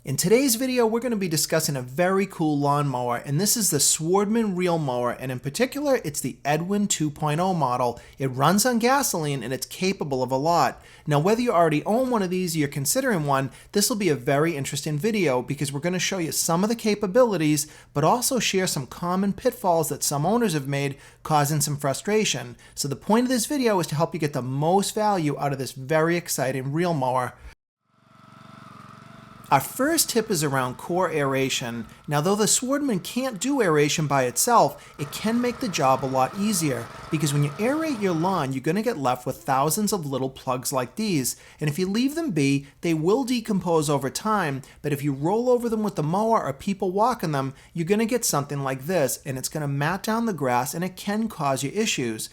In today's video, we're going to be discussing a very cool lawnmower, and this is the Swardman Reel Mower, and in particular, it's the Edwin 2.0 model. It runs on gasoline and it's capable of a lot. Now, whether you already own one of these or you're considering one, this will be a very interesting video because we're going to show you some of the capabilities, but also share some common pitfalls that some owners have made, causing some frustration. So the point of this video is to help you get the most value out of this very exciting reel mower. Our first tip is around core aeration. Now, though the Swardman can't do aeration by itself, it can make the job a lot easier, because when you aerate your lawn, you're going to get left with thousands of little plugs like these, and if you leave them be, they will decompose over time, but if you roll over them with the mower or people walking them, you're going to get something like this, and it's going to mat down the grass and it can cause you issues.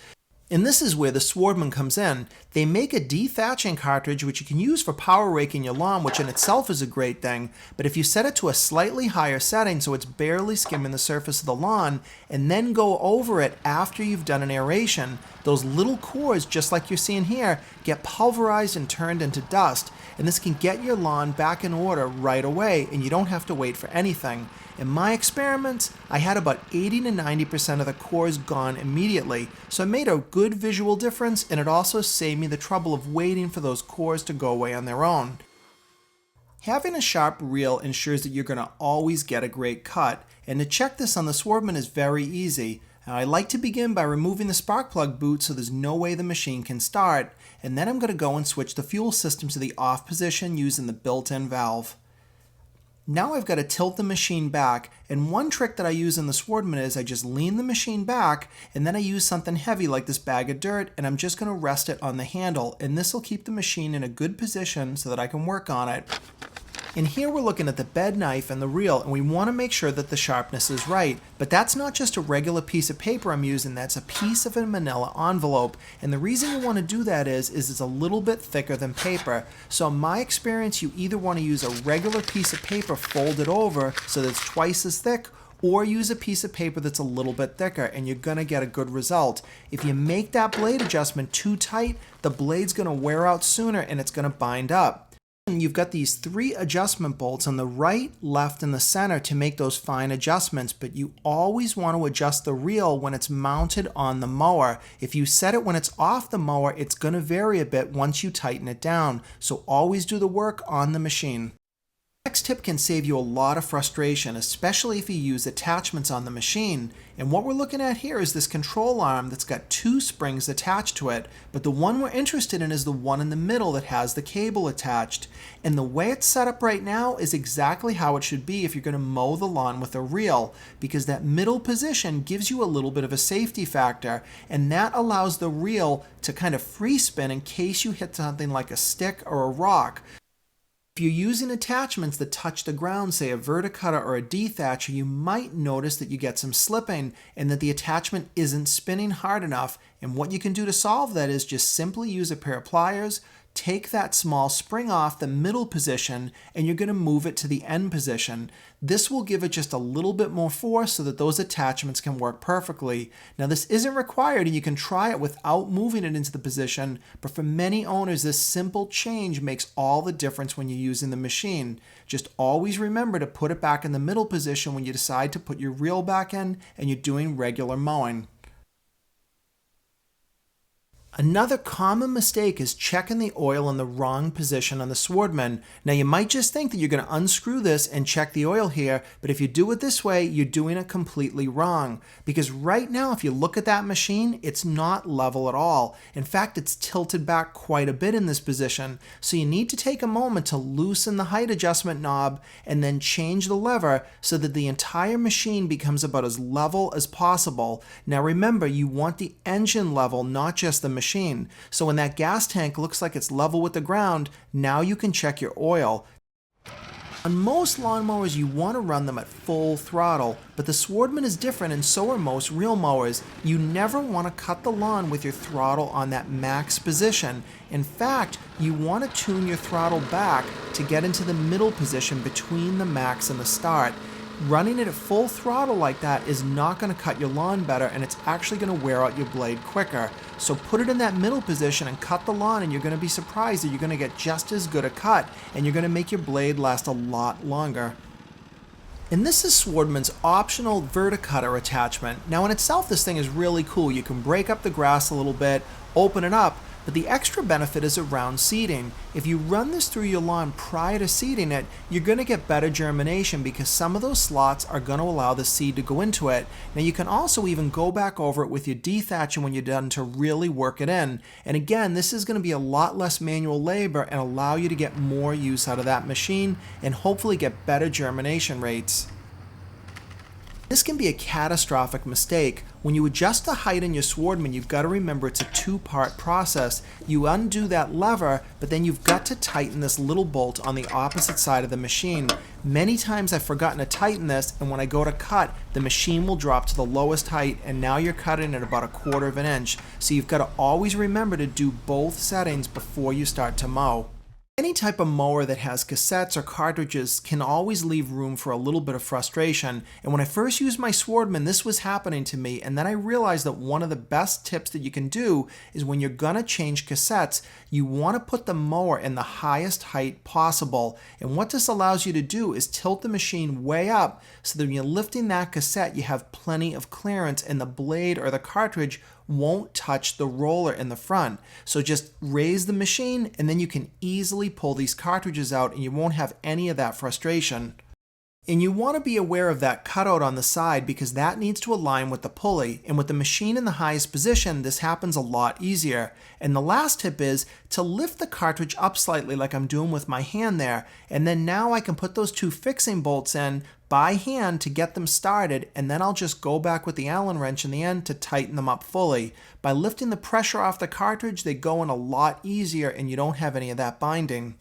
And this is where the Swardman comes in. They make a dethatching cartridge which you can use for power raking your lawn, which in itself is a great thing, but if you set it to a slightly higher setting so it's barely skimming the surface of the lawn, and then go over it after you've done an aeration, those little cores, just like you're seeing here, get pulverized and turned into dust, and this can get your lawn back in order right away, and you don't have to wait for anything. In my experiments, I had about 80 to 90% of the cores gone immediately, so it made a good visual difference, and it also saved me the trouble of waiting for those cores to go away on their own. Having a sharp reel ensures that you're going to always get a great cut, and to check this on the Swardman is very easy. Now, I like to begin by removing the spark plug boot so there's no way the machine can start, and then I'm going to go and switch the fuel system to the off position using the built-in valve. Now I've got to tilt the machine back, and one trick that I use in the Swardman is I just lean the machine back, and then I use something heavy like this bag of dirt, and I'm just going to rest it on the handle, and this will keep the machine in a good position so that I can work on it. And here we're looking at the bed knife and the reel, and we want to make sure that the sharpness is right. But that's not just a regular piece of paper I'm using, that's a piece of a manila envelope. And the reason you want to do that is it's a little bit thicker than paper. So in my experience, you either want to use a regular piece of paper folded over so that it's twice as thick, or use a piece of paper that's a little bit thicker, and you're going to get a good result. If you make that blade adjustment too tight, the blade's going to wear out sooner and it's going to bind up. You've got these 3 adjustment bolts on the right, left, and the center to make those fine adjustments, but you always want to adjust the reel when it's mounted on the mower. If you set it when it's off the mower, it's going to vary a bit once you tighten it down, so always do the work on the machine. Next tip can save you a lot of frustration, especially if you use attachments on the machine. And what we're looking at here is this control arm that's got 2 springs attached to it, but the one we're interested in is the one in the middle that has the cable attached. And the way it's set up right now is exactly how it should be if you're going to mow the lawn with a reel, because that middle position gives you a little bit of a safety factor, and that allows the reel to kind of free spin in case you hit something like a stick or a rock. If you're using attachments that touch the ground, say a verticutter or a dethatcher, you might notice that you get some slipping and that the attachment isn't spinning hard enough. And what you can do to solve that is just simply use a pair of pliers, take that small spring off the middle position, and you're going to move it to the end position. This will give it just a little bit more force so that those attachments can work perfectly. Now, this isn't required and you can try it without moving it into the position, but for many owners, this simple change makes all the difference when you're using the machine. Just always remember to put it back in the middle position when you decide to put your reel back in and you're doing regular mowing. Another common mistake is checking the oil in the wrong position on the Swardman. Now, you might just think that you're going to unscrew this and check the oil here, but if you do it this way, you're doing it completely wrong. Because right now, if you look at that machine, it's not level at all. In fact, it's tilted back quite a bit in this position. So you need to take a moment to loosen the height adjustment knob and then change the lever so that the entire machine becomes about as level as possible. Now remember, you want the engine level, not just the machine. So when that gas tank looks like it's level with the ground, now you can check your oil. On most lawnmowers, you want to run them at full throttle, but the Swardman is different and so are most reel mowers. You never want to cut the lawn with your throttle on that max position. In fact, you want to tune your throttle back to get into the middle position between the max and the start. Running it at full throttle like that is not going to cut your lawn better, and it's actually going to wear out your blade quicker. So put it in that middle position and cut the lawn, and you're going to be surprised that you're going to get just as good a cut, and you're going to make your blade last a lot longer. And this is Swardman's optional VERTICUTTER attachment. Now in itself, this thing is really cool. You can break up the grass a little bit, open it up, but the extra benefit is around seeding. If you run this through your lawn prior to seeding it, you're going to get better germination because some of those slots are going to allow the seed to go into it. Now you can also even go back over it with your dethatching when you're done to really work it in. And again, this is going to be a lot less manual labor and allow you to get more use out of that machine and hopefully get better germination rates. This can be a catastrophic mistake. When you adjust the height in your Swardman, you've got to remember it's a two-part process. You undo that lever, but then you've got to tighten this little bolt on the opposite side of the machine. Many times I've forgotten to tighten this, and when I go to cut, the machine will drop to the lowest height, and now you're cutting at about 1/4 of an inch. So you've got to always remember to do both settings before you start to mow. Any type of mower that has cassettes or cartridges can always leave room for a little bit of frustration, and when I first used my Swardman, this was happening to me, and then I realized that one of the best tips that you can do is when you're gonna change cassettes, you want to put the mower in the highest height possible, and what this allows you to do is tilt the machine way up so that when you're lifting that cassette, you have plenty of clearance and the blade or the cartridge won't touch the roller in the front. So just raise the machine and then you can easily pull these cartridges out and you won't have any of that frustration. And you want to be aware of that cutout on the side because that needs to align with the pulley. And with the machine in the highest position, this happens a lot easier. And the last tip is to lift the cartridge up slightly like I'm doing with my hand there. And then now I can put those two fixing bolts in by hand to get them started, and then I'll just go back with the Allen wrench in the end to tighten them up fully. By lifting the pressure off the cartridge, they go in a lot easier and you don't have any of that binding.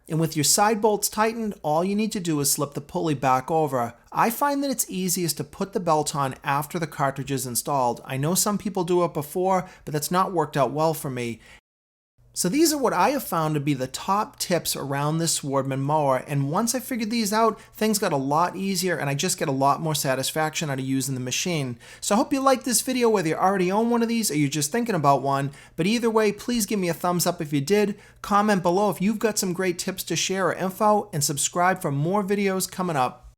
And with your side bolts tightened, all you need to do is slip the pulley back over. I find that it's easiest to put the belt on after the cartridge is installed. I know some people do it before, but that's not worked out well for me. So these are what I have found to be the top tips around this Swardman mower, and once I figured these out, things got a lot easier and I just get a lot more satisfaction out of using the machine. So I hope you liked this video, whether you already own one of these or you're just thinking about one, but either way, please give me a thumbs up if you did, comment below if you've got some great tips to share or info, and subscribe for more videos coming up.